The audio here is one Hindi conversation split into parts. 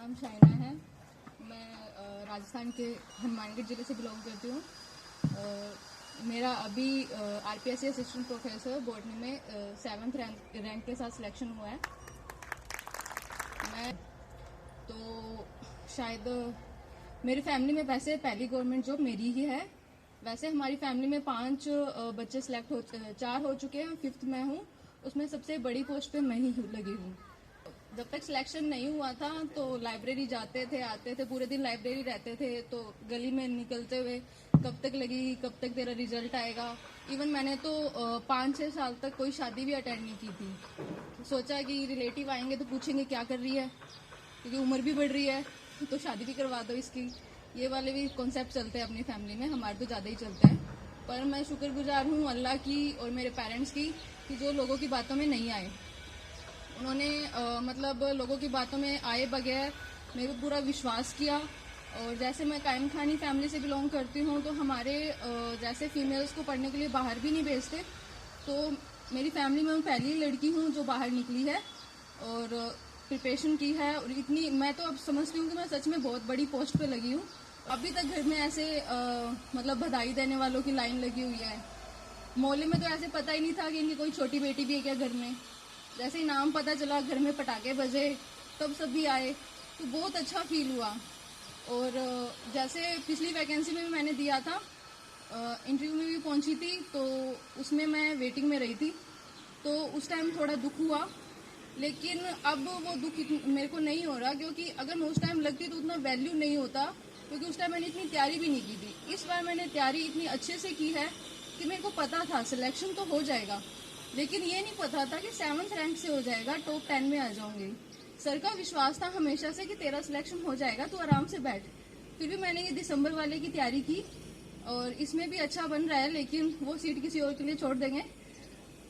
नाम शाइना है। मैं राजस्थान के हनुमानगढ़ ज़िले से बिलोंग करती हूँ। मेरा अभी आरपीएससी असिस्टेंट प्रोफेसर बॉटनी में 7th रैंक के साथ सिलेक्शन हुआ है। मैं तो शायद मेरी फैमिली में वैसे पहली गवर्नमेंट जॉब मेरी ही है। वैसे हमारी फैमिली में 5 बच्चे सिलेक्ट हो 4 हो चुके हैं, 5th मैं हूँ। उसमें सबसे बड़ी पोस्ट पे मैं ही लगी हूँ। जब तक सिलेक्शन नहीं हुआ था तो लाइब्रेरी जाते थे, आते थे, पूरे दिन लाइब्रेरी रहते थे। तो गली में निकलते हुए कब तक लगेगी, कब तक तेरा रिजल्ट आएगा। इवन मैंने तो 5-6 साल तक कोई शादी भी अटेंड नहीं की थी। सोचा कि रिलेटिव आएंगे तो पूछेंगे क्या कर रही है, क्योंकि उम्र भी बढ़ रही है तो शादी भी करवा दो इसकी। ये वाले भी कॉन्सेप्ट चलते हैं अपनी फैमिली में, हमारे तो ज़्यादा ही चलते हैं। पर मैं शुक्रगुजार हूँ अल्लाह की और मेरे पेरेंट्स की कि जो लोगों की बातों में नहीं आए। उन्होंने मतलब लोगों की बातों में आए बगैर मेरे को पूरा विश्वास किया। और जैसे मैं कायम खानी फैमिली से बिलोंग करती हूँ तो हमारे जैसे फीमेल्स को पढ़ने के लिए बाहर भी नहीं भेजते। तो मेरी फैमिली में मैं पहली लड़की हूँ जो बाहर निकली है और प्रिपरेशन की है। और इतनी मैं तो अब समझती हूँ कि मैं सच में बहुत बड़ी पोस्ट पे लगी हूँ। अभी तक घर में ऐसे मतलब बधाई देने वालों की लाइन लगी हुई है। मोहल्ले में तो ऐसे पता ही नहीं था कि इनकी कोई छोटी बेटी भी है क्या घर में। जैसे ही नाम पता चला, घर में पटाखे बजे, तब सभी आए तो बहुत अच्छा फील हुआ। और जैसे पिछली वैकेंसी में भी मैंने दिया था, इंटरव्यू में भी पहुंची थी, तो उसमें मैं वेटिंग में रही थी। तो उस टाइम थोड़ा दुख हुआ, लेकिन अब वो दुख मेरे को नहीं हो रहा, क्योंकि अगर मैं उस टाइम लगती तो उतना वैल्यू नहीं होता, क्योंकि उस टाइम मैंने इतनी तैयारी भी नहीं की थी। इस बार मैंने तैयारी इतनी अच्छे से की है कि मेरे को पता था सिलेक्शन तो हो जाएगा, लेकिन ये नहीं पता था कि 7th रैंक से हो जाएगा, टॉप 10 में आ जाऊंगी। सर का विश्वास था हमेशा से कि तेरा सिलेक्शन हो जाएगा, तो आराम से बैठ। फिर भी मैंने ये दिसंबर वाले की तैयारी की और इसमें भी अच्छा बन रहा है, लेकिन वो सीट किसी और के लिए छोड़ देंगे,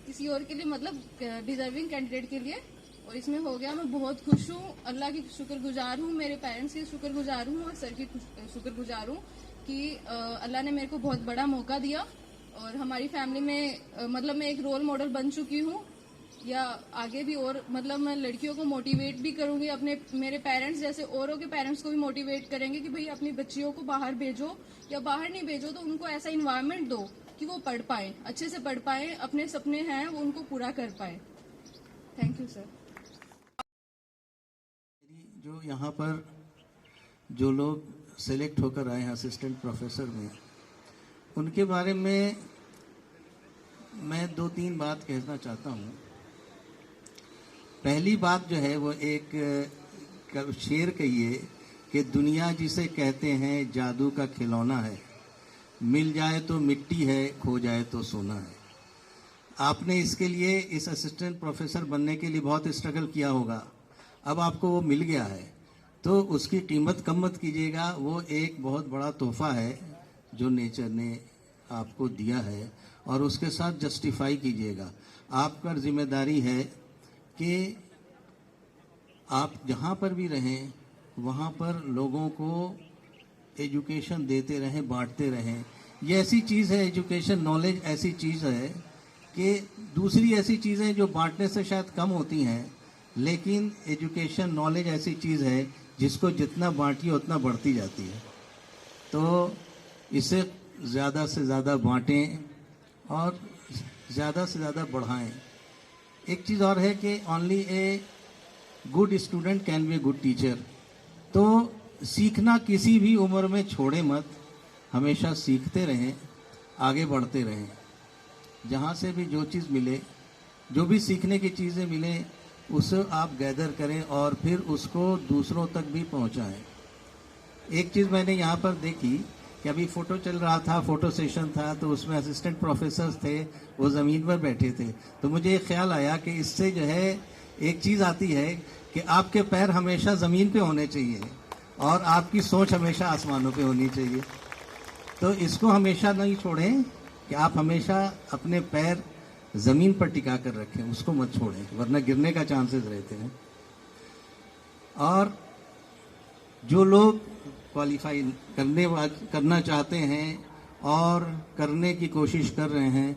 किसी और के लिए, मतलब डिजर्विंग कैंडिडेट के लिए। और इसमें हो गया। मैं बहुत खुश हूँ, अल्लाह की शुक्रगुजार हूँ, मेरे पेरेंट्स की शुक्रगुजार हूँ और सर की शुक्रगुजार हूँ कि अल्लाह ने मेरे को बहुत बड़ा मौका दिया। और हमारी फैमिली में मतलब मैं एक रोल मॉडल बन चुकी हूँ, या आगे भी और मतलब मैं लड़कियों को मोटिवेट भी करूंगी। अपने मेरे पेरेंट्स जैसे औरों के पेरेंट्स को भी मोटिवेट करेंगे कि भाई अपनी बच्चियों को बाहर भेजो, या बाहर नहीं भेजो तो उनको ऐसा इन्वायरमेंट दो कि वो पढ़ पाए, अच्छे से पढ़ पाए, अपने सपने हैं वो उनको पूरा कर पाए। Thank you sir. जो यहाँ पर जो लोग सेलेक्ट होकर आए हैं असिस्टेंट प्रोफेसर में, उनके बारे में मैं 2-3 बात कहना चाहता हूँ। पहली बात जो है वो एक शेर कहिए कि दुनिया जिसे कहते हैं जादू का खिलौना है, मिल जाए तो मिट्टी है, खो जाए तो सोना है। आपने इसके लिए, इस असिस्टेंट प्रोफेसर बनने के लिए बहुत स्ट्रगल किया होगा। अब आपको वो मिल गया है तो उसकी कीमत कम मत कीजिएगा। वो एक बहुत बड़ा तोहफा है जो नेचर ने आपको दिया है, और उसके साथ जस्टिफाई कीजिएगा। आपका जिम्मेदारी है कि आप जहाँ पर भी रहें वहाँ पर लोगों को एजुकेशन देते रहें, बांटते रहें। ये ऐसी चीज़ है, एजुकेशन नॉलेज ऐसी चीज़ है कि दूसरी ऐसी चीज़ें जो बांटने से शायद कम होती हैं, लेकिन एजुकेशन नॉलेज ऐसी चीज़ है जिसको जितना बांटिए उतना बढ़ती जाती है। तो इसे ज़्यादा से ज़्यादा बांटें और ज़्यादा से ज़्यादा बढ़ाएं। एक चीज़ और है कि only a good student can be a good teacher. तो सीखना किसी भी उम्र में छोड़े मत, हमेशा सीखते रहें, आगे बढ़ते रहें। जहाँ से भी जो चीज़ मिले, जो भी सीखने की चीज़ें मिले, उसे आप गैदर करें और फिर उसको दूसरों तक भी पहुँचाएं। एक चीज़ मैंने यहाँ पर देखी कि अभी फ़ोटो चल रहा था, फ़ोटो सेशन था, तो उसमें असिस्टेंट प्रोफेसर्स थे, वो ज़मीन पर बैठे थे। तो मुझे एक ख्याल आया कि इससे जो है एक चीज़ आती है कि आपके पैर हमेशा ज़मीन पे होने चाहिए और आपकी सोच हमेशा आसमानों पे होनी चाहिए। तो इसको हमेशा नहीं छोड़ें कि आप हमेशा अपने पैर ज़मीन पर टिका कर रखें, उसको मत छोड़ें, वरना गिरने का चांसेस रहते हैं। और जो लोग क्वालिफाई करना चाहते हैं और करने की कोशिश कर रहे हैं,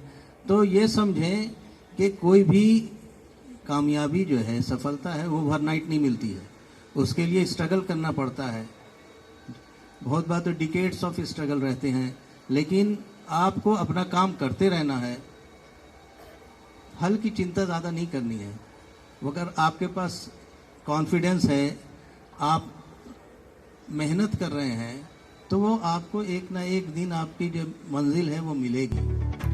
तो ये समझें कि कोई भी कामयाबी जो है, सफलता है, वो ओवरनाइट नहीं मिलती है। उसके लिए स्ट्रगल करना पड़ता है। बहुत बार तो डिकेड्स ऑफ स्ट्रगल रहते हैं, लेकिन आपको अपना काम करते रहना है। हल की चिंता ज़्यादा नहीं करनी है। अगर आपके पास कॉन्फिडेंस है, आप मेहनत कर रहे हैं, तो वो आपको एक ना एक दिन आपकी जो मंजिल है वो मिलेगी।